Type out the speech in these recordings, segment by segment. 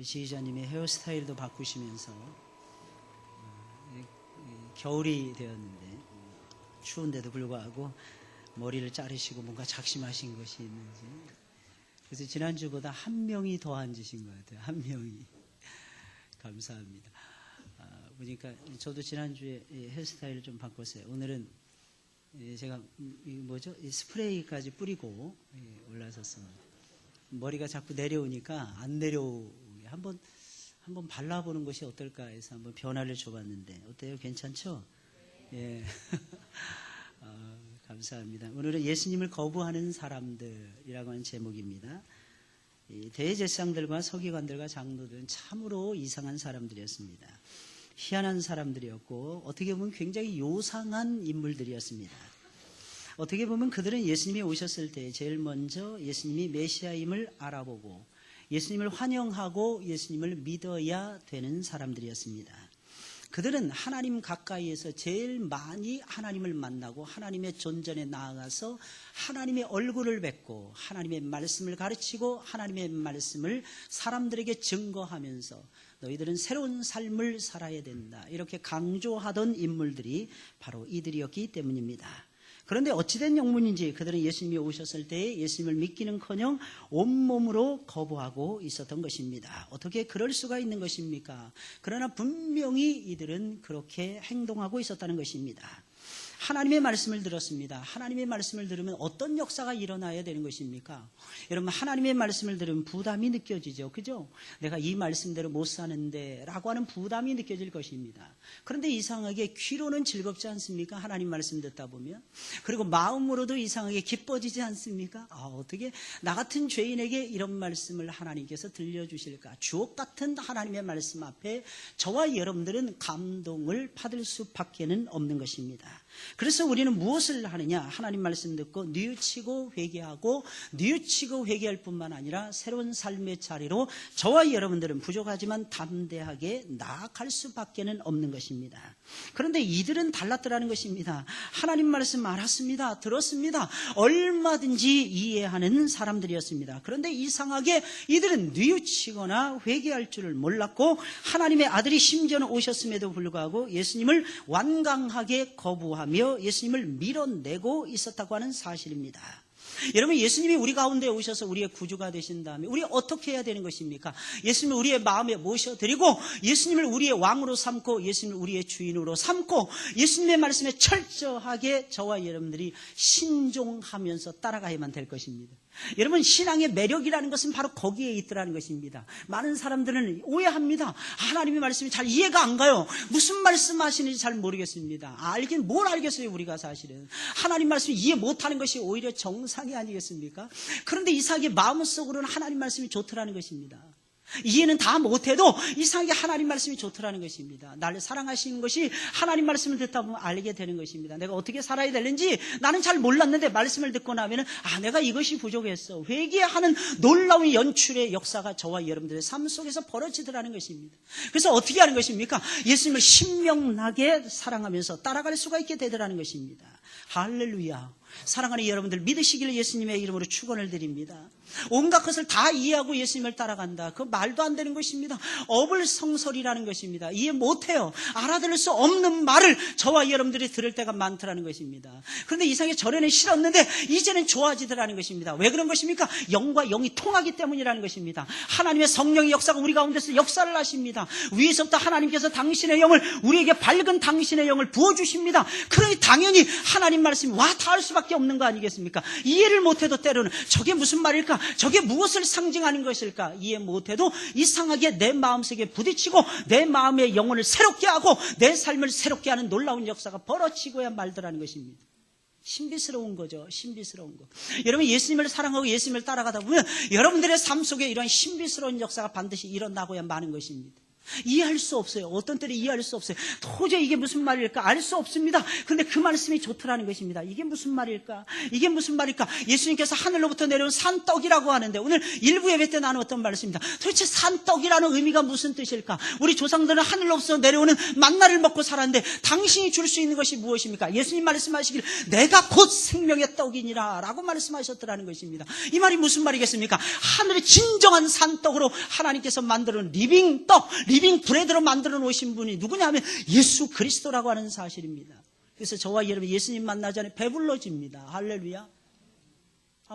지휘자님의 헤어스타일도 바꾸시면서 겨울이 되었는데 추운데도 불구하고 머리를 자르시고 뭔가 작심하신 것이 있는지, 그래서 지난주보다 한 명이 더 앉으신 것 같아요. 한 명이. 감사합니다. 보니까 저도 지난주에 헤어스타일을 좀 바꿨어요. 오늘은 제가 스프레이까지 뿌리고 올라섰습니다. 머리가 자꾸 내려오니까 안 내려오게 한번 발라보는 것이 어떨까 해서 한번 변화를 줘봤는데 어때요? 괜찮죠? 예. 감사합니다. 오늘은 예수님을 거부하는 사람들이라고 하는 제목입니다. 대제사장들과 서기관들과 장로들은 참으로 이상한 사람들이었습니다. 희한한 사람들이었고 어떻게 보면 굉장히 요상한 인물들이었습니다. 어떻게 보면 그들은 예수님이 오셨을 때 제일 먼저 예수님이 메시아임을 알아보고 예수님을 환영하고 예수님을 믿어야 되는 사람들이었습니다. 그들은 하나님 가까이에서 제일 많이 하나님을 만나고 하나님의 존전에 나아가서 하나님의 얼굴을 뵙고 하나님의 말씀을 가르치고 하나님의 말씀을 사람들에게 증거하면서 너희들은 새로운 삶을 살아야 된다, 이렇게 강조하던 인물들이 바로 이들이었기 때문입니다. 그런데 어찌된 영문인지 그들은 예수님이 오셨을 때 예수님을 믿기는커녕 온몸으로 거부하고 있었던 것입니다. 어떻게 그럴 수가 있는 것입니까? 그러나 분명히 이들은 그렇게 행동하고 있었다는 것입니다. 하나님의 말씀을 들었습니다. 하나님의 말씀을 들으면 어떤 역사가 일어나야 되는 것입니까? 여러분, 하나님의 말씀을 들으면 부담이 느껴지죠. 그죠? 내가 이 말씀대로 못 사는데 라고 하는 부담이 느껴질 것입니다. 그런데 이상하게 귀로는 즐겁지 않습니까? 하나님 말씀 듣다 보면. 그리고 마음으로도 이상하게 기뻐지지 않습니까? 어떻게 나 같은 죄인에게 이런 말씀을 하나님께서 들려주실까? 주옥 같은 하나님의 말씀 앞에 저와 여러분들은 감동을 받을 수밖에는 없는 것입니다. 그래서 우리는 무엇을 하느냐? 하나님 말씀 듣고 뉘우치고 회개하고 뉘우치고 회개할 뿐만 아니라 새로운 삶의 자리로 저와 여러분들은 부족하지만 담대하게 나아갈 수밖에는 없는 것입니다. 그런데 이들은 달랐더라는 것입니다. 하나님 말씀 알았습니다. 들었습니다. 얼마든지 이해하는 사람들이었습니다. 그런데 이상하게 이들은 뉘우치거나 회개할 줄을 몰랐고 하나님의 아들이 심지어는 오셨음에도 불구하고 예수님을 완강하게 거부하며 예수님을 밀어내고 있었다고 하는 사실입니다. 여러분, 예수님이 우리 가운데 오셔서 우리의 구주가 되신 다음에 우리 어떻게 해야 되는 것입니까? 예수님을 우리의 마음에 모셔드리고 예수님을 우리의 왕으로 삼고 예수님을 우리의 주인으로 삼고 예수님의 말씀에 철저하게 저와 여러분들이 신종하면서 따라가야만 될 것입니다. 여러분, 신앙의 매력이라는 것은 바로 거기에 있더라는 것입니다. 많은 사람들은 오해합니다. 하나님의 말씀이 잘 이해가 안 가요. 무슨 말씀하시는지 잘 모르겠습니다. 알긴 뭘 알겠어요, 우리가 사실은. 하나님 말씀을 이해 못하는 것이 오히려 정상이 아니겠습니까? 그런데 이상하게 마음속으로는 하나님 말씀이 좋더라는 것입니다. 이해는 다 못해도 이상하게 하나님 말씀이 좋더라는 것입니다. 나를 사랑하시는 것이 하나님 말씀을 듣다 보면 알게 되는 것입니다. 내가 어떻게 살아야 되는지 나는 잘 몰랐는데 말씀을 듣고 나면 내가 이것이 부족했어. 회개하는 놀라운 연출의 역사가 저와 여러분들의 삶 속에서 벌어지더라는 것입니다. 그래서 어떻게 하는 것입니까? 예수님을 신명나게 사랑하면서 따라갈 수가 있게 되더라는 것입니다. 할렐루야. 사랑하는 여러분들, 믿으시기를 예수님의 이름으로 축원을 드립니다. 온갖 것을 다 이해하고 예수님을 따라간다. 그 말도 안 되는 것입니다. 어불성설이라는 것입니다. 이해 못해요. 알아들을 수 없는 말을 저와 여러분들이 들을 때가 많더라는 것입니다. 그런데 이상하게 전에는 싫었는데 이제는 좋아지더라는 것입니다. 왜 그런 것입니까? 영과 영이 통하기 때문이라는 것입니다. 하나님의 성령의 역사가 우리 가운데서 역사를 하십니다. 위에서부터 하나님께서 당신의 영을, 우리에게 밝은 당신의 영을 부어주십니다. 그러니 당연히 하나님 말씀이 와 닿을 수밖에 없는 거 아니겠습니까? 이해를 못해도 때로는 저게 무슨 말일까? 저게 무엇을 상징하는 것일까? 이해 못해도 이상하게 내 마음속에 부딪히고 내 마음의 영혼을 새롭게 하고 내 삶을 새롭게 하는 놀라운 역사가 벌어지고야 말더라는 것입니다. 신비스러운 거죠. 신비스러운 거. 여러분, 예수님을 사랑하고 예수님을 따라가다 보면 여러분들의 삶 속에 이런 신비스러운 역사가 반드시 일어나고야 마는 것입니다. 이해할 수 없어요. 어떤 때는 이해할 수 없어요. 도저히 이게 무슨 말일까? 알 수 없습니다. 근데 그 말씀이 좋더라는 것입니다. 이게 무슨 말일까? 이게 무슨 말일까? 예수님께서 하늘로부터 내려온 산떡이라고 하는데 오늘 일부 예배 때 나눴던 말씀입니다. 도대체 산떡이라는 의미가 무슨 뜻일까? 우리 조상들은 하늘로부터 내려오는 만나를 먹고 살았는데 당신이 줄 수 있는 것이 무엇입니까? 예수님 말씀하시길 내가 곧 생명의 떡이니라 라고 말씀하셨더라는 것입니다. 이 말이 무슨 말이겠습니까? 하늘의 진정한 산떡으로 하나님께서 만들어 놓은 리빙 떡, 리빙 브레드로 만들어 놓으신 분이 누구냐 하면 예수 그리스도라고 하는 사실입니다. 그래서 저와 여러분 예수님 만나지 않으면 배불러집니다. 할렐루야.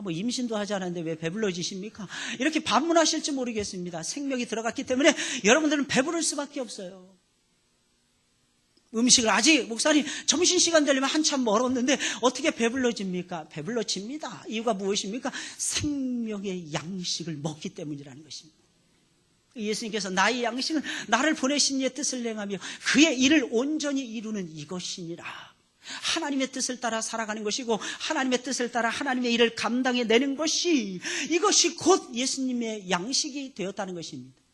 뭐 임신도 하지 않았는데 왜 배불러지십니까? 이렇게 반문하실지 모르겠습니다. 생명이 들어갔기 때문에 여러분들은 배부를 수밖에 없어요. 음식을 아직 목사님 점심시간 되려면 한참 멀었는데 어떻게 배불러집니까? 배불러집니다. 이유가 무엇입니까? 생명의 양식을 먹기 때문이라는 것입니다. 예수님께서 나의 양식은 나를 보내신 이의 뜻을 행하며 그의 일을 온전히 이루는 이것이니라. 하나님의 뜻을 따라 살아가는 것이고 하나님의 뜻을 따라 하나님의 일을 감당해내는 것이 이것이 곧 예수님의 양식이 되었다는 것입니다.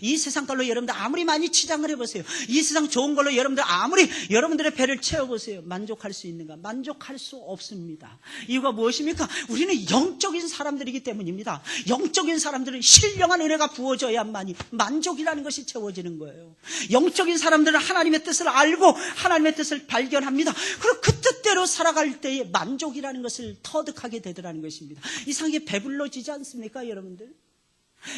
이 세상 걸로 여러분들 아무리 많이 치장을 해보세요. 이 세상 좋은 걸로 여러분들 아무리 여러분들의 배를 채워보세요. 만족할 수 있는가? 만족할 수 없습니다. 이유가 무엇입니까? 우리는 영적인 사람들이기 때문입니다. 영적인 사람들은 신령한 은혜가 부어져야만이 만족이라는 것이 채워지는 거예요. 영적인 사람들은 하나님의 뜻을 알고 하나님의 뜻을 발견합니다. 그리고 그 뜻대로 살아갈 때에 만족이라는 것을 터득하게 되더라는 것입니다. 이상하게 배불러지지 않습니까, 여러분들?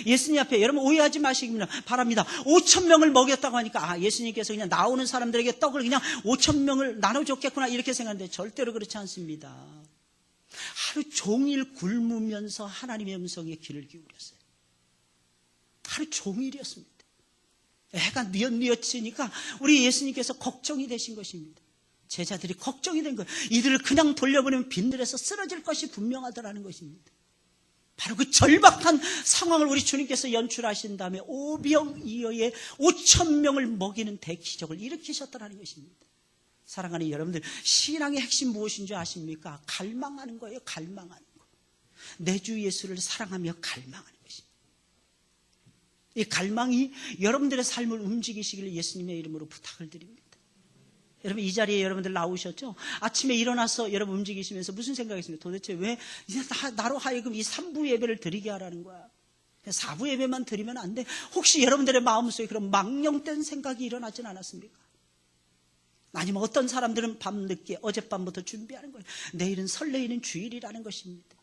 예수님 앞에 여러분 오해하지 마시기 바랍니다. 5,000명을 먹였다고 하니까 예수님께서 그냥 나오는 사람들에게 떡을 그냥 5,000명을 나눠줬겠구나 이렇게 생각하는데 절대로 그렇지 않습니다. 하루 종일 굶으면서 하나님의 음성에 귀를 기울였어요. 하루 종일이었습니다. 해가 뉘엿뉘엿지니까 우리 예수님께서 걱정이 되신 것입니다. 제자들이 걱정이 된 거예요. 이들을 그냥 돌려보내면 빈들에서 쓰러질 것이 분명하더라는 것입니다. 바로 그 절박한 상황을 우리 주님께서 연출하신 다음에 오병이어의 5,000명을 먹이는 대기적을 일으키셨다는 것입니다. 사랑하는 여러분들, 신앙의 핵심 무엇인 줄 아십니까? 갈망하는 거예요. 갈망하는 거. 내 주 예수를 사랑하며 갈망하는 것입니다. 이 갈망이 여러분들의 삶을 움직이시기를 예수님의 이름으로 부탁을 드립니다. 여러분 이 자리에 여러분들 나오셨죠? 아침에 일어나서 여러분 움직이시면서 무슨 생각이십니까? 도대체 왜 나로 하여금 이 3부 예배를 드리게 하라는 거야? 4부 예배만 드리면 안 돼? 혹시 여러분들의 마음속에 그런 망령된 생각이 일어나진 않았습니까? 아니면 어떤 사람들은 밤늦게 어젯밤부터 준비하는 거예요. 내일은 설레이는 주일이라는 것입니다.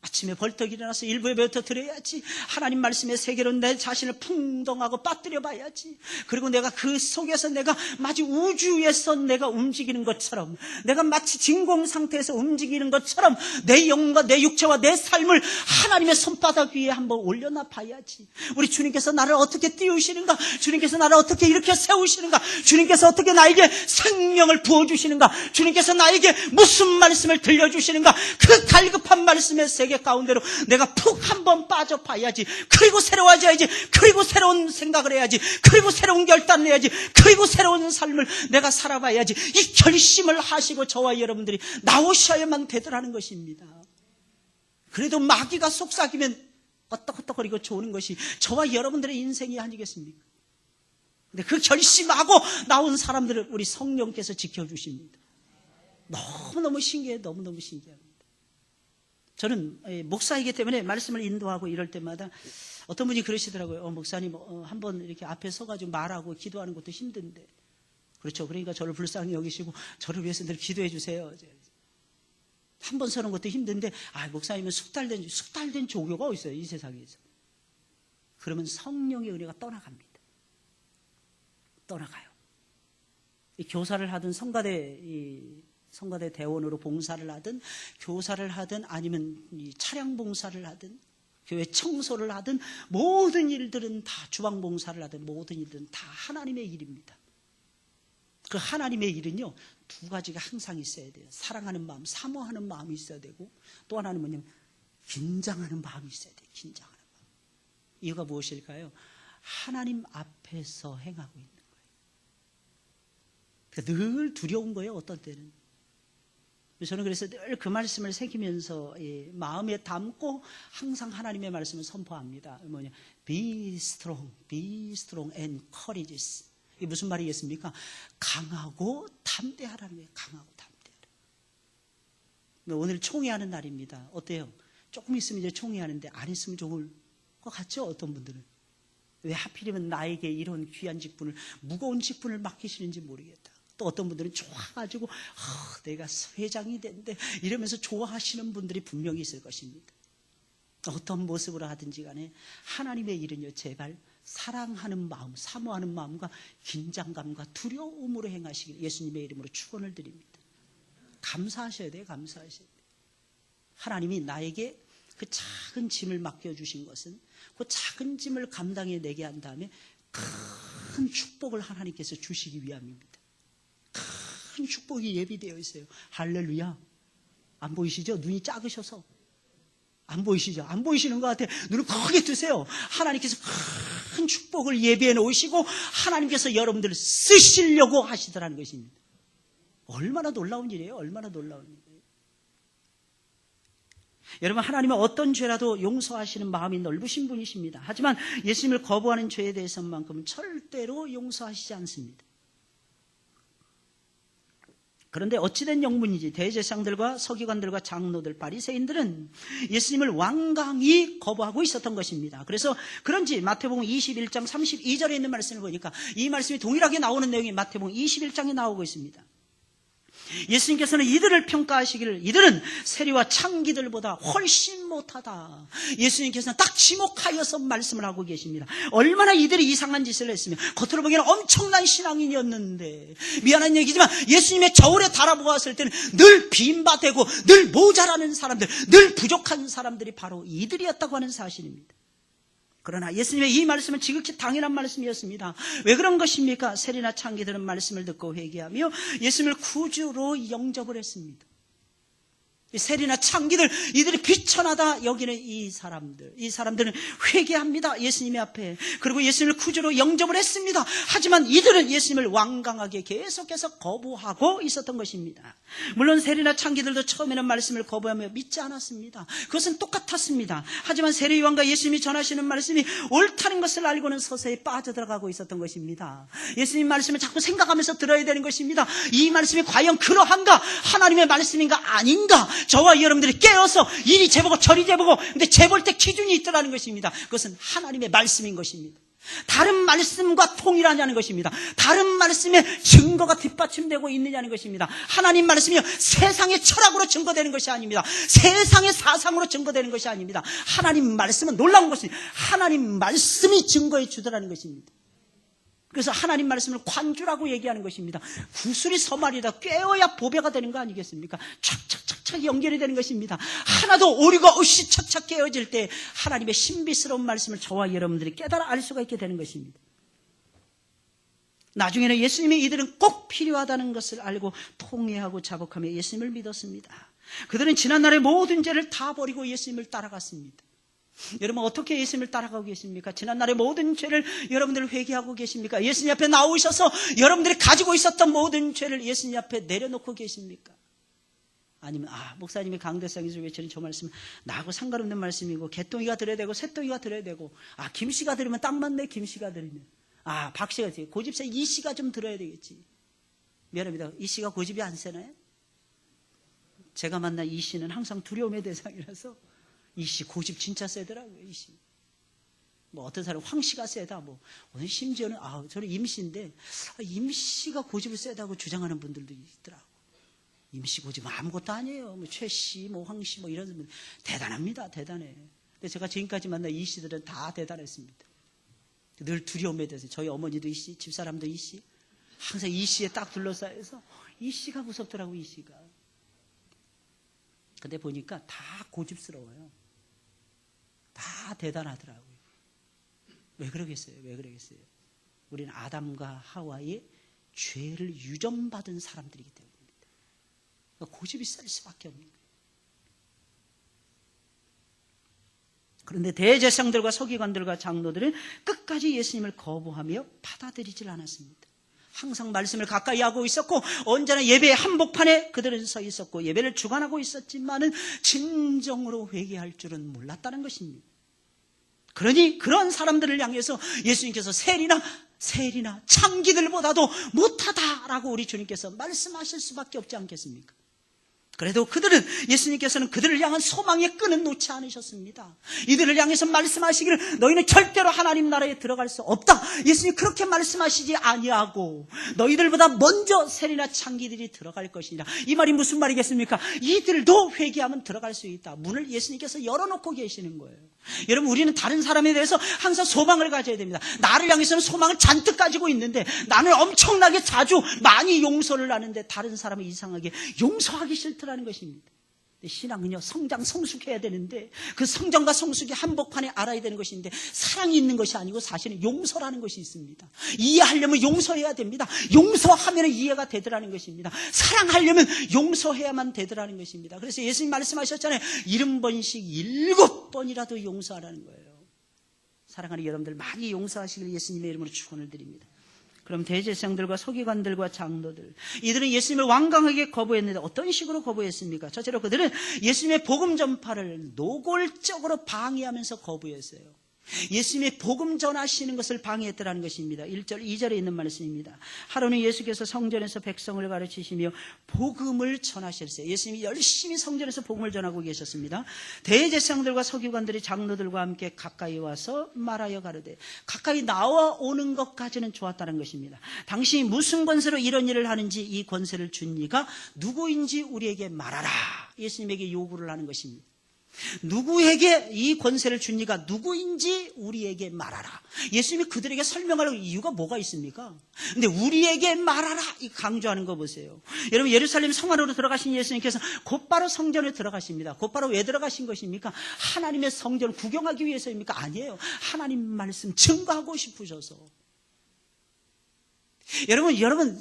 아침에 벌떡 일어나서 일부 예배부터 드려야지. 하나님 말씀의 세계로 내 자신을 풍덩하고 빠뜨려 봐야지. 그리고 내가 그 속에서 내가 마치 우주에서 내가 움직이는 것처럼, 내가 마치 진공 상태에서 움직이는 것처럼 내 영과 내 육체와 내 삶을 하나님의 손바닥 위에 한번 올려놔 봐야지. 우리 주님께서 나를 어떻게 띄우시는가? 주님께서 나를 어떻게 이렇게 세우시는가? 주님께서 어떻게 나에게 생명을 부어주시는가? 주님께서 나에게 무슨 말씀을 들려주시는가? 그 갈급한 말씀의 세계 가운데로 내가 푹 한번 빠져 봐야지. 그리고 새로워져야지. 그리고 새로운 생각을 해야지. 그리고 새로운 결단을 해야지. 그리고 새로운 삶을 내가 살아봐야지. 이 결심을 하시고 저와 여러분들이 나오셔야만 되더라는 것입니다. 그래도 마귀가 속삭이면 어떡어떡거리고 좋은 것이 저와 여러분들의 인생이 아니겠습니까? 근데 그 결심하고 나온 사람들을 우리 성령께서 지켜주십니다. 너무너무 신기해요. 너무너무 신기합니다. 저는 목사이기 때문에 말씀을 인도하고 이럴 때마다 어떤 분이 그러시더라고요. 목사님 한번 이렇게 앞에 서가지고 말하고 기도하는 것도 힘든데. 그렇죠. 그러니까 저를 불쌍히 여기시고 저를 위해서 늘 기도해 주세요. 한 번 서는 것도 힘든데 목사님은 숙달된 조교가 어디 있어요, 이 세상에서. 그러면 성령의 은혜가 떠나갑니다. 떠나가요. 이 교사를 하든 성가대 대원으로 봉사를 하든 교사를 하든 아니면 차량 봉사를 하든 교회 청소를 하든 모든 일들은 다 주방 봉사를 하든 모든 일들은 다 하나님의 일입니다. 그 하나님의 일은요, 두 가지가 항상 있어야 돼요. 사랑하는 마음, 사모하는 마음이 있어야 되고 또 하나는 뭐냐면 긴장하는 마음이 있어야 돼요. 긴장하는 마음. 이유가 무엇일까요? 하나님 앞에서 행하고 있는 거예요. 그러니까 늘 두려운 거예요. 어떤 때는. 저는 그래서 늘 그 말씀을 새기면서 마음에 담고 항상 하나님의 말씀을 선포합니다. 뭐냐? Be strong and courageous. 이게 무슨 말이겠습니까? 강하고 담대하라는 거예요. 강하고 담대하라. 오늘 총회하는 날입니다. 어때요? 조금 있으면 이제 총회하는데 안 했으면 좋을 것 같죠? 어떤 분들은. 왜 하필이면 나에게 이런 귀한 직분을, 무거운 직분을 맡기시는지 모르겠다. 또 어떤 분들은 좋아가지고 내가 회장이 된대 이러면서 좋아하시는 분들이 분명히 있을 것입니다. 어떤 모습으로 하든지 간에 하나님의 일은요, 제발 사랑하는 마음, 사모하는 마음과 긴장감과 두려움으로 행하시길 예수님의 이름으로 축원을 드립니다. 감사하셔야 돼요. 감사하셔야 돼요. 하나님이 나에게 그 작은 짐을 맡겨주신 것은 그 작은 짐을 감당해내게 한 다음에 큰 축복을 하나님께서 주시기 위함입니다. 큰 축복이 예비되어 있어요. 할렐루야. 안 보이시죠? 눈이 작으셔서. 안 보이시죠? 안 보이시는 것 같아요. 눈을 크게 뜨세요. 하나님께서 큰 축복을 예비해 놓으시고 하나님께서 여러분들을 쓰시려고 하시더라는 것입니다. 얼마나 놀라운 일이에요. 얼마나 놀라운 일이에요. 여러분, 하나님은 어떤 죄라도 용서하시는 마음이 넓으신 분이십니다. 하지만 예수님을 거부하는 죄에 대해서만큼은 절대로 용서하시지 않습니다. 그런데 어찌된 영문인지 대제사장들과 서기관들과 장로들, 바리새인들은 예수님을 완강히 거부하고 있었던 것입니다. 그래서 그런지 마태복음 21장 32절에 있는 말씀을 보니까 이 말씀이 동일하게 나오는 내용이 마태복음 21장에 나오고 있습니다. 예수님께서는 이들을 평가하시기를 이들은 세리와 창기들보다 훨씬 못하다. 예수님께서는 딱 지목하여서 말씀을 하고 계십니다. 얼마나 이들이 이상한 짓을 했으면 겉으로 보기에는 엄청난 신앙인이었는데, 미안한 얘기지만 예수님의 저울에 달아보았을 때는 늘 빈바되고 늘 모자라는 사람들, 늘 부족한 사람들이 바로 이들이었다고 하는 사실입니다. 그러나 예수님의 이 말씀은 지극히 당연한 말씀이었습니다. 왜 그런 것입니까? 세리나 창기들은 말씀을 듣고 회개하며 예수님을 구주로 영접을 했습니다. 세리나 창기들, 이들이 비천하다 여기는 이 사람들은 회개합니다. 예수님의 앞에. 그리고 예수님을 구주로 영접을 했습니다. 하지만 이들은 예수님을 완강하게 계속해서 거부하고 있었던 것입니다. 물론 세리나 창기들도 처음에는 말씀을 거부하며 믿지 않았습니다. 그것은 똑같았습니다. 하지만 세리요한과 예수님이 전하시는 말씀이 옳다는 것을 알고는 서서히 빠져들어가고 있었던 것입니다. 예수님 말씀을 자꾸 생각하면서 들어야 되는 것입니다. 이 말씀이 과연 그러한가? 하나님의 말씀인가? 아닌가? 저와 여러분들이 깨어서 이리 재보고 저리 재보고, 근데 재볼 때 기준이 있더라는 것입니다. 그것은 하나님의 말씀인 것입니다. 다른 말씀과 통일하냐는 것입니다. 다른 말씀에 증거가 뒷받침되고 있느냐는 것입니다. 하나님 말씀이요, 세상의 철학으로 증거되는 것이 아닙니다. 세상의 사상으로 증거되는 것이 아닙니다. 하나님 말씀은 놀라운 것이 하나님 말씀이 증거해 주더라는 것입니다. 그래서 하나님 말씀을 관주라고 얘기하는 것입니다. 구슬이 서말이다. 꿰어야 보배가 되는 거 아니겠습니까? 착착착착 연결이 되는 것입니다. 하나도 오류가 없이 착착 깨어질 때 하나님의 신비스러운 말씀을 저와 여러분들이 깨달아 알 수가 있게 되는 것입니다. 나중에는 예수님이 이들은 꼭 필요하다는 것을 알고 통회하고 자복하며 예수님을 믿었습니다. 그들은 지난날의 모든 죄를 다 버리고 예수님을 따라갔습니다. 여러분, 어떻게 예수님을 따라가고 계십니까? 지난날의 모든 죄를 여러분들 회개하고 계십니까? 예수님 앞에 나오셔서 여러분들이 가지고 있었던 모든 죄를 예수님 앞에 내려놓고 계십니까? 아니면 목사님이 강대상에서 외치는 저 말씀은 나하고 상관없는 말씀이고, 개똥이가 들어야 되고 새똥이가 들어야 되고, 김씨가 들으면 딱 맞네. 김씨가 들으면 박씨가 들으면, 고집세 이씨가 좀 들어야 되겠지. 미안합니다. 이씨가 고집이 안 세나요? 제가 만난 이씨는 항상 두려움의 대상이라서, 이씨 고집 진짜 세더라고요. 이씨. 어떤 사람 황씨가 세다. 오늘 심지어는 저는 임씨인데 임씨가 고집을 세다고 주장하는 분들도 있더라고. 임씨 고집은 아무것도 아니에요. 최씨, 황씨 이런 분 대단합니다. 대단해. 근데 제가 지금까지 만난 이씨들은 다 대단했습니다. 늘 두려움에 대해서. 저희 어머니도 이씨, 집사람도 이씨. 항상 이씨에 딱 둘러싸여서 이씨가 무섭더라고. 이씨가. 근데 보니까 다 고집스러워요. 다 대단하더라고요. 왜 그러겠어요? 왜 그러겠어요? 우리는 아담과 하와의 죄를 유전받은 사람들이기 때문입니다. 그러니까 고집이 셀 수밖에 없는 거예요. 그런데 대제사장들과 서기관들과 장로들은 끝까지 예수님을 거부하며 받아들이질 않았습니다. 항상 말씀을 가까이 하고 있었고 언제나 예배의 한복판에 그들은 서 있었고 예배를 주관하고 있었지만은 진정으로 회개할 줄은 몰랐다는 것입니다. 그러니 그런 사람들을 향해서 예수님께서 세리나 창기들보다도 못하다라고 우리 주님께서 말씀하실 수밖에 없지 않겠습니까? 그래도 예수님께서는 그들을 향한 소망의 끈은 놓지 않으셨습니다. 이들을 향해서 말씀하시기를 너희는 절대로 하나님 나라에 들어갈 수 없다. 예수님 그렇게 말씀하시지 아니하고 너희들보다 먼저 세리나 창기들이 들어갈 것이니라. 이 말이 무슨 말이겠습니까? 이들도 회개하면 들어갈 수 있다. 문을 예수님께서 열어놓고 계시는 거예요. 여러분, 우리는 다른 사람에 대해서 항상 소망을 가져야 됩니다. 나를 향해서는 소망을 잔뜩 가지고 있는데 나는 엄청나게 자주 많이 용서를 하는데 다른 사람을 이상하게 용서하기 싫더라는 것입니다. 신앙은요, 성숙해야 되는데 그 성장과 성숙이 한복판에 알아야 되는 것인데 사랑이 있는 것이 아니고 사실은 용서라는 것이 있습니다. 이해하려면 용서해야 됩니다. 용서하면 이해가 되더라는 것입니다. 사랑하려면 용서해야만 되더라는 것입니다. 그래서 예수님 말씀하셨잖아요. 70번씩 7번이라도 용서하라는 거예요. 사랑하는 여러분들 많이 용서하시길 예수님의 이름으로 축원을 드립니다. 그럼 대제사장들과 서기관들과 장로들, 이들은 예수님을 완강하게 거부했는데 어떤 식으로 거부했습니까? 첫째로 그들은 예수님의 복음 전파를 노골적으로 방해하면서 거부했어요. 예수님의 복음 전하시는 것을 방해했더라는 것입니다. 1절 2절에 있는 말씀입니다. 하루는 예수께서 성전에서 백성을 가르치시며 복음을 전하셨어요. 예수님이 열심히 성전에서 복음을 전하고 계셨습니다. 대제사장들과 서기관들이 장로들과 함께 가까이 와서 말하여 가르되, 가까이 나와 오는 것까지는 좋았다는 것입니다. 당신이 무슨 권세로 이런 일을 하는지 이 권세를 준 이가 누구인지 우리에게 말하라. 예수님에게 요구를 하는 것입니다. 누구에게 이 권세를 준 이가 누구인지 우리에게 말하라. 예수님이 그들에게 설명할 이유가 뭐가 있습니까? 근데 우리에게 말하라 이 강조하는 거 보세요. 여러분, 예루살렘 성 안으로 들어가신 예수님께서 곧바로 성전에 들어가십니다. 곧바로 왜 들어가신 것입니까? 하나님의 성전을 구경하기 위해서입니까? 아니에요. 하나님 말씀 증거하고 싶으셔서. 여러분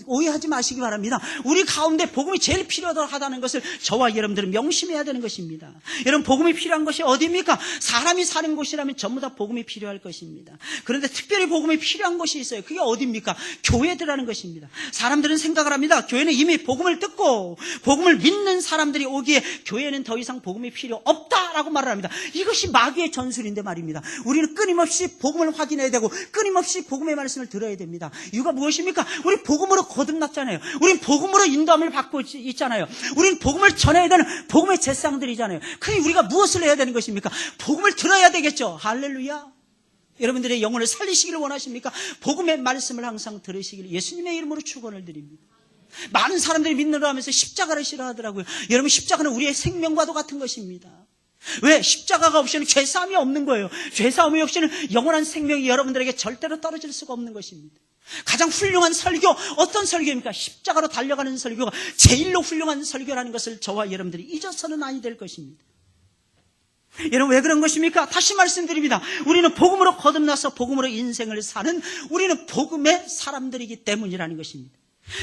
오해하지 마시기 바랍니다. 우리 가운데 복음이 제일 필요하다는 것을 저와 여러분들은 명심해야 되는 것입니다. 여러분, 복음이 필요한 것이 어디입니까? 사람이 사는 곳이라면 전부 다 복음이 필요할 것입니다. 그런데 특별히 복음이 필요한 곳이 있어요. 그게 어디입니까? 교회들이라는 것입니다. 사람들은 생각을 합니다. 교회는 이미 복음을 듣고 복음을 믿는 사람들이 오기에 교회는 더 이상 복음이 필요 없다라고 말을 합니다. 이것이 마귀의 전술인데 말입니다. 우리는 끊임없이 복음을 확인해야 되고 끊임없이 복음의 말씀을 들어야 됩니다. 이유가 무엇입니까? 우리 복음으로 거듭났잖아요. 우린 복음으로 인도함을 받고 있잖아요. 우린 복음을 전해야 되는 복음의 제사장들이잖아요. 그러니 우리가 무엇을 해야 되는 것입니까? 복음을 들어야 되겠죠. 할렐루야. 여러분들의 영혼을 살리시기를 원하십니까? 복음의 말씀을 항상 들으시기를 예수님의 이름으로 축원을 드립니다. 많은 사람들이 믿는다고 하면서 십자가를 싫어하더라고요. 여러분, 십자가는 우리의 생명과도 같은 것입니다. 왜? 십자가가 없이는 죄사함이 없는 거예요. 죄사함이 없이는 영원한 생명이 여러분들에게 절대로 떨어질 수가 없는 것입니다. 가장 훌륭한 설교, 어떤 설교입니까? 십자가로 달려가는 설교가 제일로 훌륭한 설교라는 것을 저와 여러분들이 잊어서는 아니 될 것입니다. 여러분, 왜 그런 것입니까? 다시 말씀드립니다. 우리는 복음으로 거듭나서 복음으로 인생을 사는 우리는 복음의 사람들이기 때문이라는 것입니다.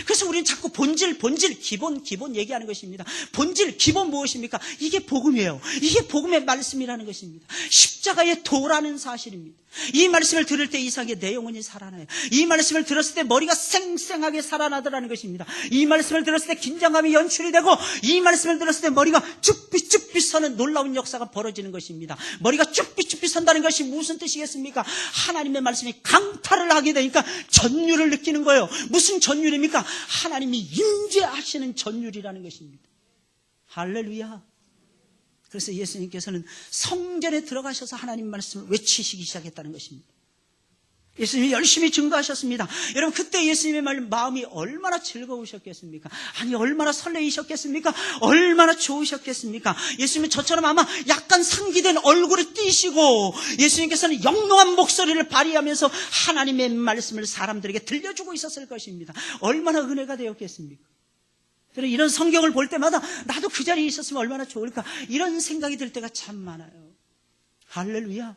그래서 우리는 자꾸 본질, 기본 얘기하는 것입니다. 본질, 기본 무엇입니까? 이게 복음이에요. 이게 복음의 말씀이라는 것입니다. 십자가의 도라는 사실입니다. 이 말씀을 들을 때 이상하게 내 영혼이 살아나요. 이 말씀을 들었을 때 머리가 쌩쌩하게 살아나더라는 것입니다. 이 말씀을 들었을 때 긴장감이 연출이 되고 이 말씀을 들었을 때 머리가 쭉빛쭉빛 서는 놀라운 역사가 벌어지는 것입니다. 머리가 쭉빛쭉빛 선다는 것이 무슨 뜻이겠습니까? 하나님의 말씀이 강탈을 하게 되니까 전율을 느끼는 거예요. 무슨 전율입니까? 하나님이 임재하시는 전율이라는 것입니다. 할렐루야. 그래서 예수님께서는 성전에 들어가셔서 하나님 말씀을 외치시기 시작했다는 것입니다. 예수님이 열심히 증거하셨습니다. 여러분, 그때 예수님의 마음이 얼마나 즐거우셨겠습니까? 아니, 얼마나 설레이셨겠습니까? 얼마나 좋으셨겠습니까? 예수님은 저처럼 아마 약간 상기된 얼굴을 띠시고 예수님께서는 영롱한 목소리를 발휘하면서 하나님의 말씀을 사람들에게 들려주고 있었을 것입니다. 얼마나 은혜가 되었겠습니까? 이런 성경을 볼 때마다 나도 그 자리에 있었으면 얼마나 좋을까, 이런 생각이 들 때가 참 많아요. 할렐루야.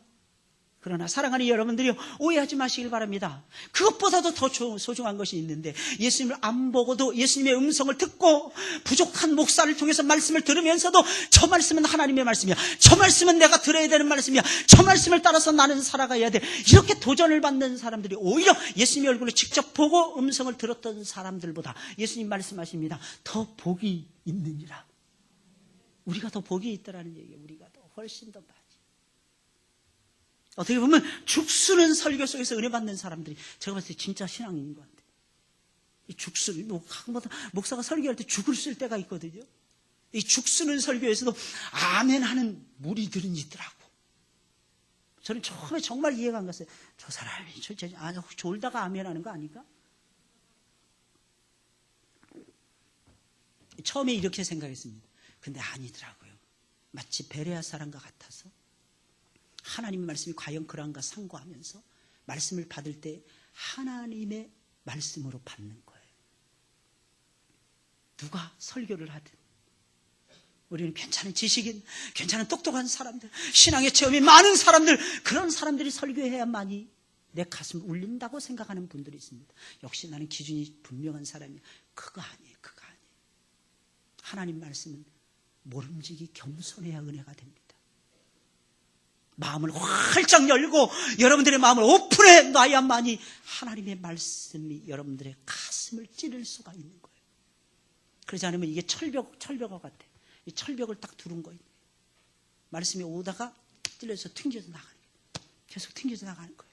그러나 사랑하는 여러분들이 오해하지 마시길 바랍니다. 그것보다도 더 소중한 것이 있는데, 예수님을 안 보고도 예수님의 음성을 듣고 부족한 목사를 통해서 말씀을 들으면서도 저 말씀은 하나님의 말씀이야, 저 말씀은 내가 들어야 되는 말씀이야, 저 말씀을 따라서 나는 살아가야 돼, 이렇게 도전을 받는 사람들이 오히려 예수님의 얼굴을 직접 보고 음성을 들었던 사람들보다 예수님 말씀하십니다. 더 복이 있느니라. 우리가 더 복이 있다라는 얘기예요. 우리가 더 훨씬 더 많이. 어떻게 보면 죽쓰는 설교 속에서 은혜 받는 사람들이 제가 봤을 때 진짜 신앙인 것 같아요. 이 죽쓰는, 목사가 설교할 때 죽을 쓸 때가 있거든요. 이 죽쓰는 설교에서도 아멘 하는 무리들은 있더라고. 저는 처음에 정말 이해가 안 갔어요. 저 사람이 혹시 졸다가 아멘 하는 거 아닌가? 처음에 이렇게 생각했습니다. 근데 아니더라고요. 마치 베레아 사람과 같아서 하나님 말씀이 과연 그런가 상고하면서 말씀을 받을 때 하나님의 말씀으로 받는 거예요. 누가 설교를 하든 우리는 괜찮은 지식인, 괜찮은 똑똑한 사람들, 신앙의 체험이 많은 사람들, 그런 사람들이 설교해야만이 내 가슴 울린다고 생각하는 분들이 있습니다. 역시 나는 기준이 분명한 사람이야. 그거 아니에요. 하나님 말씀은 모름지기 겸손해야 은혜가 됩니다. 마음을 활짝 열고 여러분들의 마음을 오픈해 놔야만이 하나님의 말씀이 여러분들의 가슴을 찌를 수가 있는 거예요. 그러지 않으면 이게 철벽과 같아요. 이 철벽을 딱 두른 거예요. 말씀이 오다가 찔려서 튕겨서 나가는 거예요. 계속 튕겨서 나가는 거예요.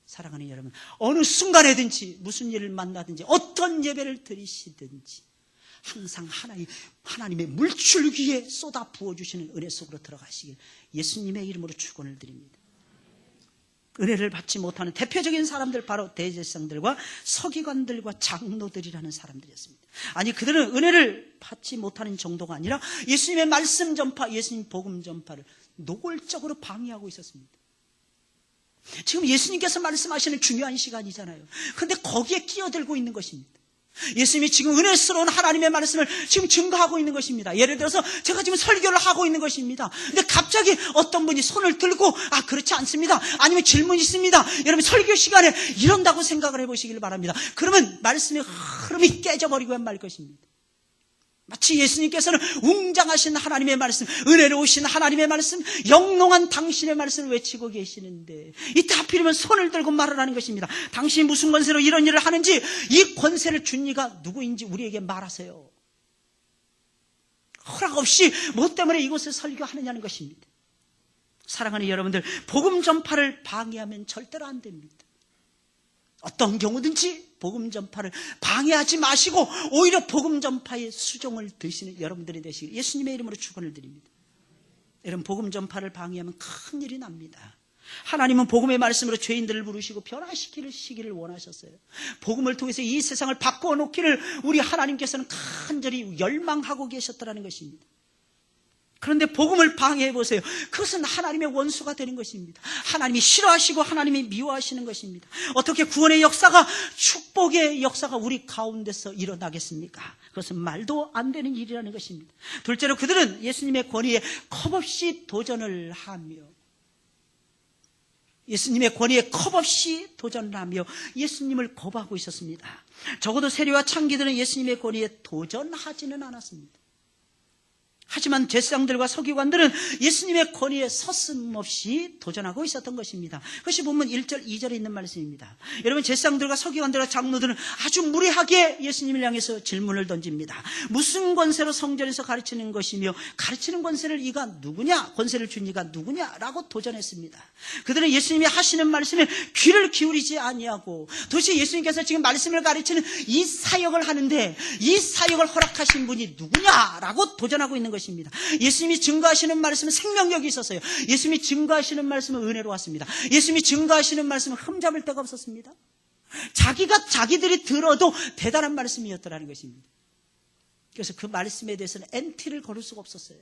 사랑하는 여러분, 어느 순간에든지 무슨 일을 만나든지 어떤 예배를 드리시든지 항상 하나님의 물줄기에 쏟아 부어주시는 은혜 속으로 들어가시길 예수님의 이름으로 축원을 드립니다. 은혜를 받지 못하는 대표적인 사람들, 바로 대제사장들과 서기관들과 장로들이라는 사람들이었습니다. 아니, 그들은 은혜를 받지 못하는 정도가 아니라 예수님의 말씀 전파, 예수님 복음 전파를 노골적으로 방해하고 있었습니다. 지금 예수님께서 말씀하시는 중요한 시간이잖아요. 그런데 거기에 끼어들고 있는 것입니다. 예수님이 지금 은혜스러운 하나님의 말씀을 지금 증거하고 있는 것입니다. 예를 들어서 제가 지금 설교를 하고 있는 것입니다. 근데 갑자기 어떤 분이 손을 들고 그렇지 않습니다, 아니면 질문이 있습니다, 여러분 설교 시간에 이런다고 생각을 해보시길 바랍니다. 그러면 말씀의 흐름이 깨져버리고 말 것입니다. 마치 예수님께서는 웅장하신 하나님의 말씀, 은혜로우신 하나님의 말씀, 영롱한 당신의 말씀을 외치고 계시는데 이때 하필이면 손을 들고 말을 하는 것입니다. 당신이 무슨 권세로 이런 일을 하는지, 이 권세를 준 이가 누구인지 우리에게 말하세요. 허락 없이 뭐 때문에 이곳을 설교하느냐는 것입니다. 사랑하는 여러분들, 복음 전파를 방해하면 절대로 안 됩니다. 어떤 경우든지 복음 전파를 방해하지 마시고 오히려 복음 전파의 수종을 드시는 여러분들이 되시길 예수님의 이름으로 축원을 드립니다. 여러분, 복음 전파를 방해하면 큰 일이 납니다. 하나님은 복음의 말씀으로 죄인들을 부르시고 변화시키시기를 원하셨어요. 복음을 통해서 이 세상을 바꾸어 놓기를 우리 하나님께서는 간절히 열망하고 계셨다는 것입니다. 그런데 복음을 방해해 보세요. 그것은 하나님의 원수가 되는 것입니다. 하나님이 싫어하시고 하나님이 미워하시는 것입니다. 어떻게 구원의 역사가, 축복의 역사가 우리 가운데서 일어나겠습니까? 그것은 말도 안 되는 일이라는 것입니다. 둘째로 그들은 예수님의 권위에 컵없이 도전을 하며 예수님을 거부하고 있었습니다. 적어도 세리와 창기들은 예수님의 권위에 도전하지는 않았습니다. 하지만 제사장들과 서기관들은 예수님의 권위에 서슴없이 도전하고 있었던 것입니다. 그것이 본문 1절 2절에 있는 말씀입니다. 여러분, 제사장들과 서기관들과 장로들은 아주 무례하게 예수님을 향해서 질문을 던집니다. 무슨 권세로 성전에서 가르치는 것이며 가르치는 권세를 이가 누구냐, 권세를 준 이가 누구냐라고 도전했습니다. 그들은 예수님이 하시는 말씀에 귀를 기울이지 아니하고 도대체 예수님께서 지금 말씀을 가르치는 이 사역을 하는데 이 사역을 허락하신 분이 누구냐라고 도전하고 있는 것입니다. 예수님이 증거하시는 말씀은 생명력이 있었어요. 예수님이 증거하시는 말씀은 은혜로웠습니다. 예수님이 증거하시는 말씀은 흠잡을 데가 없었습니다. 자기들이 들어도 대단한 말씀이었다는 것입니다. 그래서 그 말씀에 대해서는 엔티를 걸을 수가 없었어요.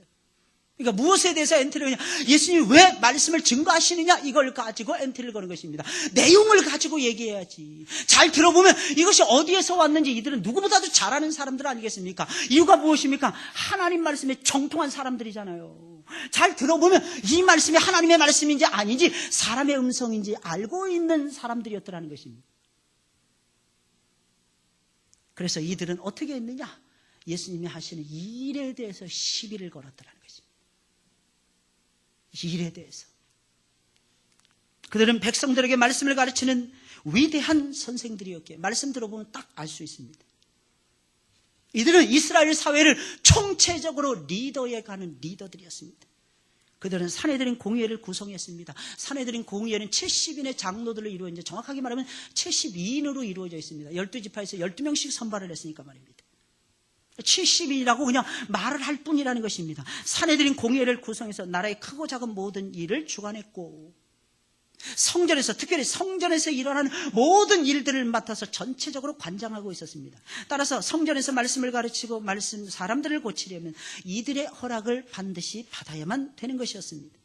그러니까 무엇에 대해서 엔티를 거냐, 예수님이 왜 말씀을 증거하시느냐, 이걸 가지고 엔티를 거는 것입니다. 내용을 가지고 얘기해야지. 잘 들어보면 이것이 어디에서 왔는지 이들은 누구보다도 잘 아는 사람들 아니겠습니까? 이유가 무엇입니까? 하나님 말씀에 정통한 사람들이잖아요. 잘 들어보면 이 말씀이 하나님의 말씀인지 아닌지 사람의 음성인지 알고 있는 사람들이었더라는 것입니다. 그래서 이들은 어떻게 했느냐? 예수님이 하시는 이 일에 대해서 시비를 걸었더라는 것입니다. 이 일에 대해서. 그들은 백성들에게 말씀을 가르치는 위대한 선생들이었기에 말씀 들어보면 딱 알 수 있습니다. 이들은 이스라엘 사회를 총체적으로 리더에 가는 리더들이었습니다. 그들은 산헤드린 공의회를 구성했습니다. 산헤드린 공의회는 70인의 장로들로 이루어져 정확하게 말하면 72인으로 이루어져 있습니다. 12지파에서 12명씩 선발을 했으니까 말입니다. 70인이라고 그냥 말을 할 뿐이라는 것입니다. 산헤드린 공의회를 구성해서 나라의 크고 작은 모든 일을 주관했고 성전에서 특별히 성전에서 일어나는 모든 일들을 맡아서 전체적으로 관장하고 있었습니다. 따라서 성전에서 말씀을 가르치고 사람들을 고치려면 이들의 허락을 반드시 받아야만 되는 것이었습니다.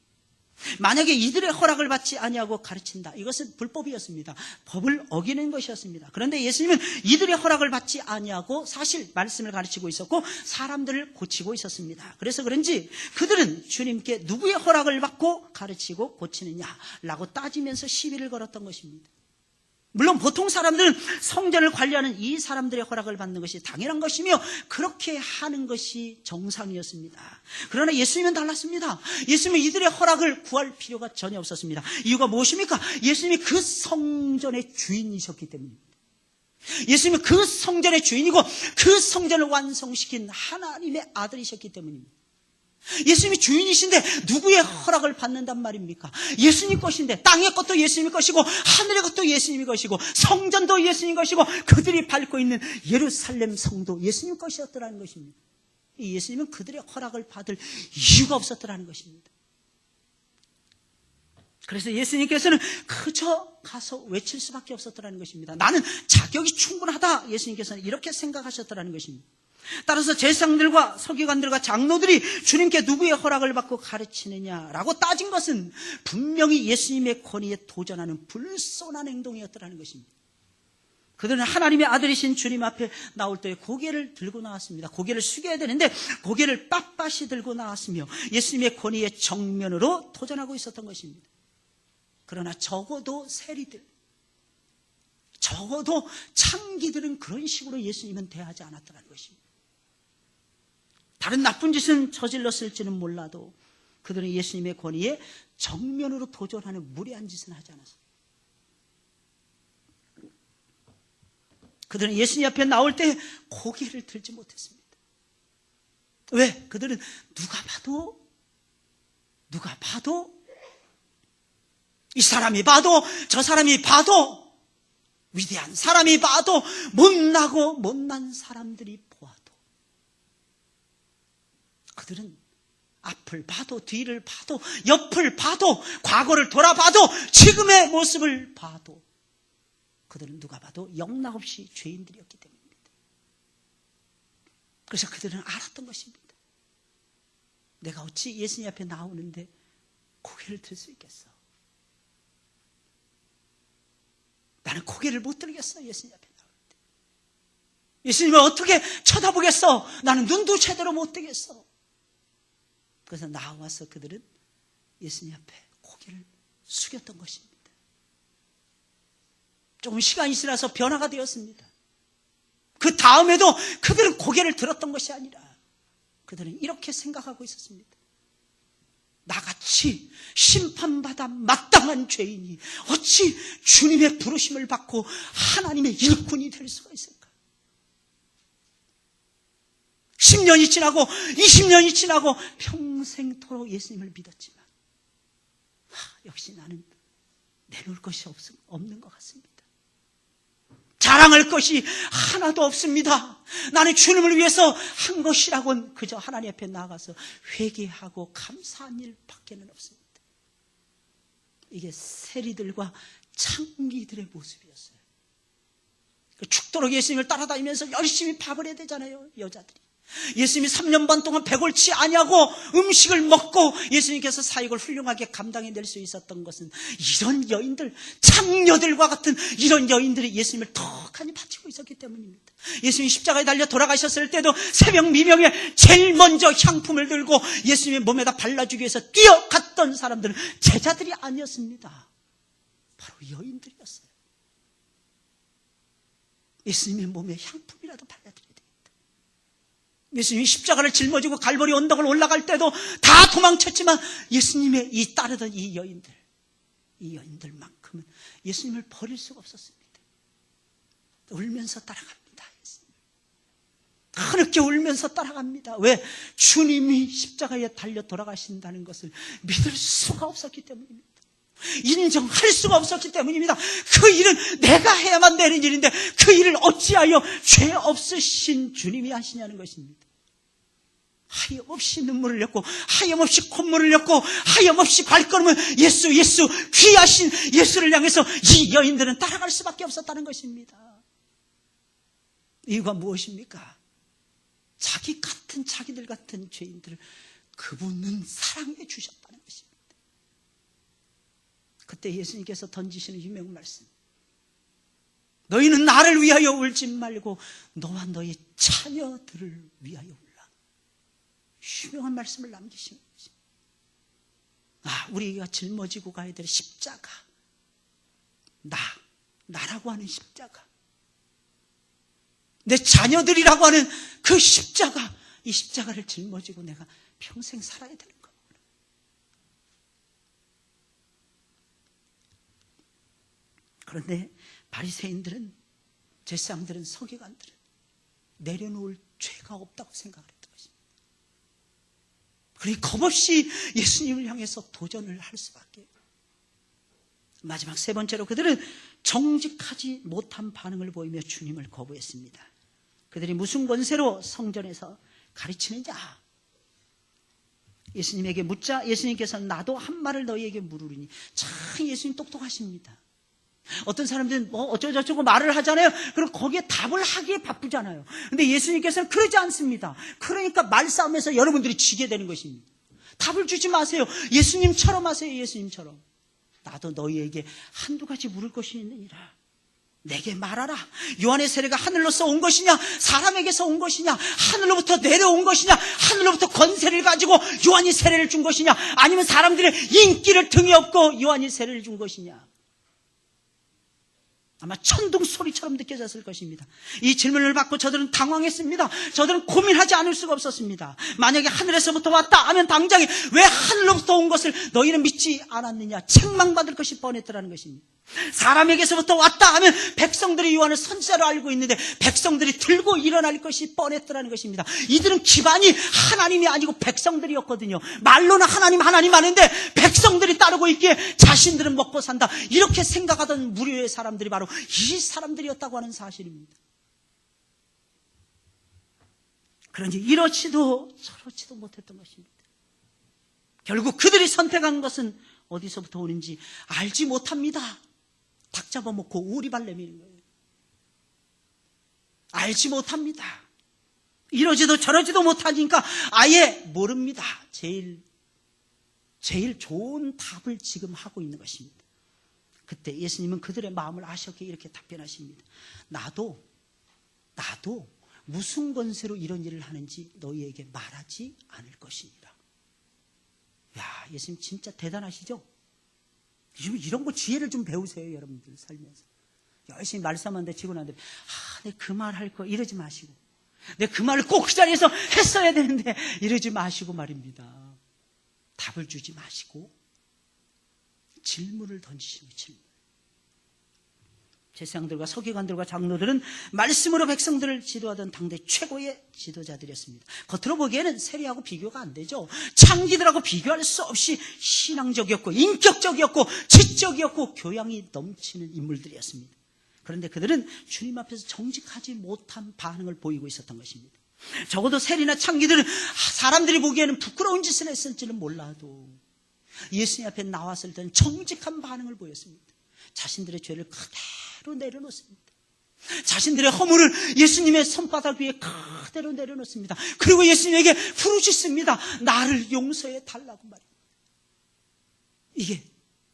만약에 이들의 허락을 받지 아니하고 가르친다. 이것은 불법이었습니다. 법을 어기는 것이었습니다. 그런데 예수님은 이들의 허락을 받지 아니하고 사실 말씀을 가르치고 있었고 사람들을 고치고 있었습니다. 그래서 그런지 그들은 주님께 누구의 허락을 받고 가르치고 고치느냐라고 따지면서 시비를 걸었던 것입니다. 물론 보통 사람들은 성전을 관리하는 이 사람들의 허락을 받는 것이 당연한 것이며 그렇게 하는 것이 정상이었습니다. 그러나 예수님은 달랐습니다. 예수님은 이들의 허락을 구할 필요가 전혀 없었습니다. 이유가 무엇입니까? 예수님이 그 성전의 주인이셨기 때문입니다. 예수님은 그 성전의 주인이고 그 성전을 완성시킨 하나님의 아들이셨기 때문입니다. 예수님이 주인이신데 누구의 허락을 받는단 말입니까? 예수님 것인데 땅의 것도 예수님 것이고 하늘의 것도 예수님 것이고 성전도 예수님 것이고 그들이 밟고 있는 예루살렘 성도 예수님 것이었더라는 것입니다. 예수님은 그들의 허락을 받을 이유가 없었더라는 것입니다. 그래서 예수님께서는 그저 가서 외칠 수밖에 없었더라는 것입니다. 나는 자격이 충분하다. 예수님께서는 이렇게 생각하셨더라는 것입니다. 따라서 제사장들과 서기관들과 장로들이 주님께 누구의 허락을 받고 가르치느냐라고 따진 것은 분명히 예수님의 권위에 도전하는 불손한 행동이었더라는 것입니다. 그들은 하나님의 아들이신 주님 앞에 나올 때 고개를 들고 나왔습니다. 고개를 숙여야 되는데 고개를 빳빳이 들고 나왔으며 예수님의 권위에 정면으로 도전하고 있었던 것입니다. 그러나 적어도 세리들, 적어도 창기들은 그런 식으로 예수님은 대하지 않았더라는 것입니다. 다른 나쁜 짓은 저질렀을지는 몰라도 그들은 예수님의 권위에 정면으로 도전하는 무례한 짓은 하지 않았습니다. 그들은 예수님 앞에 나올 때 고개를 들지 못했습니다. 왜? 그들은 누가 봐도 이 사람이 봐도 저 사람이 봐도 위대한 사람이 봐도 못나고 못난 사람들이 보아도 그들은 앞을 봐도 뒤를 봐도 옆을 봐도 과거를 돌아봐도 지금의 모습을 봐도 그들은 누가 봐도 영락없이 죄인들이었기 때문입니다. 그래서 그들은 알았던 것입니다. 내가 어찌 예수님 앞에 나오는데 고개를 들 수 있겠어? 나는 고개를 못 들겠어. 예수님 앞에 나올 때 예수님을 어떻게 쳐다보겠어? 나는 눈도 제대로 못 뜨겠어. 그래서 나와서 그들은 예수님 앞에 고개를 숙였던 것입니다. 조금 시간이 지나서 변화가 되었습니다. 그 다음에도 그들은 고개를 들었던 것이 아니라 그들은 이렇게 생각하고 있었습니다. 나같이 심판받아 마땅한 죄인이 어찌 주님의 부르심을 받고 하나님의 일꾼이 될 수가 있을까? 10년이 지나고 20년이 지나고 평생토록 예수님을 믿었지만 역시 나는 내놓을 것이 없는 것 같습니다. 자랑할 것이 하나도 없습니다. 나는 주님을 위해서 한 것이라고는 그저 하나님 앞에 나가서 회개하고 감사한 일밖에는 없습니다. 이게 세리들과 창기들의 모습이었어요. 죽도록 예수님을 따라다니면서 열심히 밥을 해야 되잖아요. 여자들이 예수님이 3년 반 동안 배골치 아니하고 음식을 먹고 예수님께서 사역을 훌륭하게 감당해낼 수 있었던 것은 이런 여인들, 창녀들과 같은 이런 여인들이 예수님을 턱하니 바치고 있었기 때문입니다. 예수님이 십자가에 달려 돌아가셨을 때도 새벽 미명에 제일 먼저 향품을 들고 예수님의 몸에다 발라주기 위해서 뛰어갔던 사람들은 제자들이 아니었습니다. 바로 여인들이었어요. 예수님의 몸에 향품이라도 발라드려야 됩니다. 예수님이 십자가를 짊어지고 갈보리 언덕을 올라갈 때도 다 도망쳤지만 예수님의 이 따르던 이 여인들만큼은 예수님을 버릴 수가 없었습니다. 울면서 따라갑니다. 그렇게 울면서 따라갑니다. 왜? 주님이 십자가에 달려 돌아가신다는 것을 믿을 수가 없었기 때문입니다. 인정할 수가 없었기 때문입니다. 그 일은 내가 해야만 되는 일인데 그 일을 어찌하여 죄 없으신 주님이 하시냐는 것입니다. 하염없이 눈물을 흘렸고 하염없이 콧물을 흘렸고 하염없이 발걸음을 예수 귀하신 예수를 향해서 이 여인들은 따라갈 수밖에 없었다는 것입니다. 이유가 무엇입니까? 자기들 같은 죄인들을 그분은 사랑해 주셨다는 것입니다. 그때 예수님께서 던지시는 유명 말씀, 너희는 나를 위하여 울지 말고 너와 너희 자녀들을 위하여 울라. 유명한 말씀을 남기신 거죠. 우리가 짊어지고 가야 될 십자가, 나라고 하는 십자가, 내 자녀들이라고 하는 그 십자가, 이 십자가를 짊어지고 내가 평생 살아야 되는 겁니다. 그런데 바리새인들은, 제사장들은, 서기관들은 내려놓을 죄가 없다고 생각을 했던 것입니다. 그러니 겁없이 예수님을 향해서 도전을 할 수밖에. 마지막 세 번째로 그들은 정직하지 못한 반응을 보이며 주님을 거부했습니다. 그들이 무슨 권세로 성전에서 가르치느냐? 예수님에게 묻자 예수님께서 나도 한 말을 너희에게 물으리니. 참 예수님 똑똑하십니다. 어떤 사람들은 어쩌고저쩌고 말을 하잖아요. 그럼 거기에 답을 하기에 바쁘잖아요. 근데 예수님께서는 그러지 않습니다. 그러니까 말싸움에서 여러분들이 지게 되는 것입니다. 답을 주지 마세요. 예수님처럼 하세요. 예수님처럼. 나도 너희에게 한두 가지 물을 것이 있느니라. 내게 말하라. 요한의 세례가 하늘로서 온 것이냐, 사람에게서 온 것이냐, 하늘로부터 내려온 것이냐, 하늘로부터 권세를 가지고 요한이 세례를 준 것이냐, 아니면 사람들의 인기를 등에 업고 요한이 세례를 준 것이냐. 아마 천둥 소리처럼 느껴졌을 것입니다. 이 질문을 받고 저들은 당황했습니다. 저들은 고민하지 않을 수가 없었습니다. 만약에 하늘에서부터 왔다 하면 당장에 왜 하늘로부터 온 것을 너희는 믿지 않았느냐, 책망받을 것이 뻔했더라는 것입니다. 사람에게서부터 왔다 하면 백성들이 요한을 선지자로 알고 있는데 백성들이 들고 일어날 것이 뻔했더라는 것입니다. 이들은 기반이 하나님이 아니고 백성들이었거든요. 말로는 하나님 하는데 백성들이 따르고 있기에 자신들은 먹고 산다, 이렇게 생각하던 무료의 사람들이 바로 이 사람들이었다고 하는 사실입니다. 그러니 이렇지도 저렇지도 못했던 것입니다. 결국 그들이 선택한 것은 어디서부터 오는지 알지 못합니다. 닭 잡아먹고 오리발 내미는 거예요. 알지 못합니다. 이러지도 저러지도 못하니까 아예 모릅니다. 제일 좋은 답을 지금 하고 있는 것입니다. 그때 예수님은 그들의 마음을 아셨기에 이렇게 답변하십니다. 나도 무슨 권세로 이런 일을 하는지 너희에게 말하지 않을 것이니라. 야, 예수님 진짜 대단하시죠? 이런 거 지혜를 좀 배우세요. 여러분들 살면서 열심히 말씀하는데 지고 나는데 내 그 말 할 거 이러지 마시고, 내 그 말을 꼭 그 자리에서 했어야 되는데 이러지 마시고 말입니다. 답을 주지 마시고 질문을 던지시는 질문. 제사장들과 서기관들과 장로들은 말씀으로 백성들을 지도하던 당대 최고의 지도자들이었습니다. 겉으로 보기에는 세리하고 비교가 안 되죠. 창기들하고 비교할 수 없이 신앙적이었고 인격적이었고 지적이었고 교양이 넘치는 인물들이었습니다. 그런데 그들은 주님 앞에서 정직하지 못한 반응을 보이고 있었던 것입니다. 적어도 세리나 창기들은 사람들이 보기에는 부끄러운 짓을 했을지는 몰라도 예수님 앞에 나왔을 때는 정직한 반응을 보였습니다. 자신들의 죄를 그대로 내려놓습니다. 자신들의 허물을 예수님의 손바닥 위에 그대로 내려놓습니다. 그리고 예수님에게 부르짖습니다. 나를 용서해 달라고 말입니다.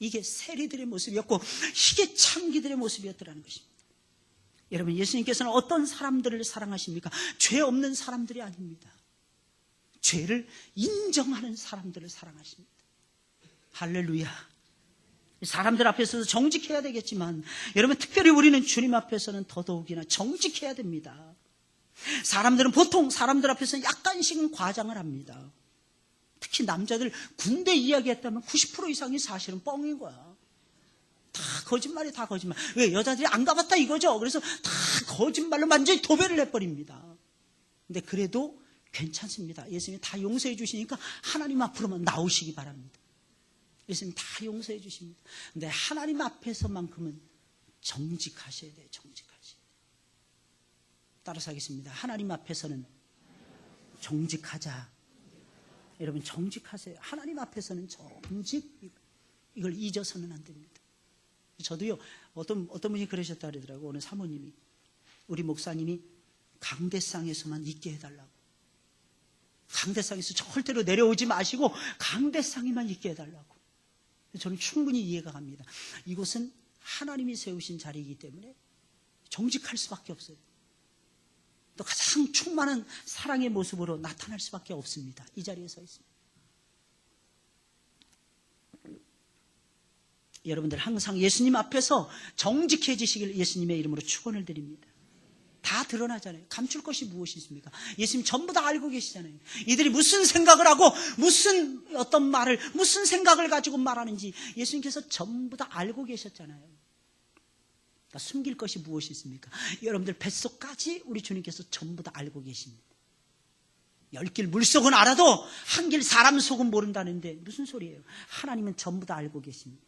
이게 세리들의 모습이었고 이게 창기들의 모습이었더라는 것입니다. 여러분, 예수님께서는 어떤 사람들을 사랑하십니까? 죄 없는 사람들이 아닙니다. 죄를 인정하는 사람들을 사랑하십니다. 할렐루야. 사람들 앞에서도 정직해야 되겠지만 여러분, 특별히 우리는 주님 앞에서는 더더욱이나 정직해야 됩니다. 사람들은 보통 사람들 앞에서는 약간씩은 과장을 합니다. 특히 남자들 군대 이야기했다면 90% 이상이 사실은 뻥인 거야. 다 거짓말이 다 거짓말. 왜? 여자들이 안 가봤다 이거죠. 그래서 다 거짓말로 완전히 도배를 해버립니다. 근데 그래도 괜찮습니다. 예수님이 다 용서해 주시니까 하나님 앞으로만 나오시기 바랍니다. 예수님 다 용서해 주십니다. 근데 하나님 앞에서만큼은 정직하셔야 돼요. 정직하셔야 돼요. 따라서 하겠습니다. 하나님 앞에서는 정직하자. 여러분, 정직하세요. 하나님 앞에서는 정직, 이걸 잊어서는 안 됩니다. 저도요, 어떤 분이 그러셨다 그러더라고요. 어느 사모님이, 우리 목사님이 강대상에서만 있게 해달라고. 강대상에서 절대로 내려오지 마시고 강대상에만 있게 해달라고. 저는 충분히 이해가 갑니다. 이곳은 하나님이 세우신 자리이기 때문에 정직할 수밖에 없어요. 또 가장 충만한 사랑의 모습으로 나타날 수밖에 없습니다. 이 자리에 서 있습니다. 여러분들 항상 예수님 앞에서 정직해지시길 예수님의 이름으로 축원을 드립니다. 다 드러나잖아요. 감출 것이 무엇이 있습니까? 예수님 전부 다 알고 계시잖아요. 이들이 무슨 생각을 하고 무슨 어떤 말을, 무슨 생각을 가지고 말하는지 예수님께서 전부 다 알고 계셨잖아요. 그러니까 숨길 것이 무엇이 있습니까? 여러분들 뱃속까지 우리 주님께서 전부 다 알고 계십니다. 10길 물속은 알아도 한 길 사람 속은 모른다는데 무슨 소리예요? 하나님은 전부 다 알고 계십니다.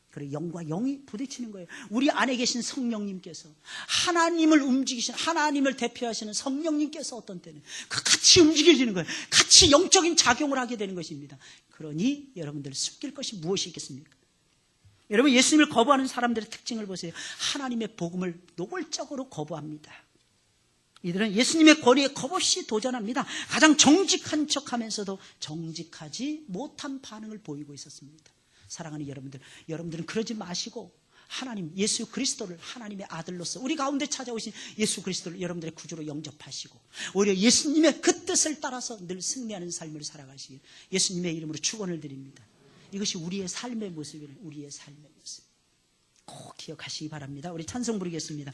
그리고 영과 영이 부딪히는 거예요. 우리 안에 계신 성령님께서, 하나님을 움직이시는, 하나님을 대표하시는 성령님께서 어떤 때는 같이 움직여지는 거예요. 같이 영적인 작용을 하게 되는 것입니다. 그러니 여러분들 숨길 것이 무엇이 있겠습니까? 여러분, 예수님을 거부하는 사람들의 특징을 보세요. 하나님의 복음을 노골적으로 거부합니다. 이들은 예수님의 권위에 겁없이 도전합니다. 가장 정직한 척하면서도 정직하지 못한 반응을 보이고 있었습니다. 사랑하는 여러분들은 그러지 마시고 하나님, 예수 그리스도를 하나님의 아들로서 우리 가운데 찾아오신 예수 그리스도를 여러분들의 구주로 영접하시고 오히려 예수님의 그 뜻을 따라서 늘 승리하는 삶을 살아가시길 예수님의 이름으로 축원을 드립니다. 이것이 우리의 삶의 모습이에요. 우리의 삶의 모습. 꼭 기억하시기 바랍니다. 우리 찬송 부르겠습니다.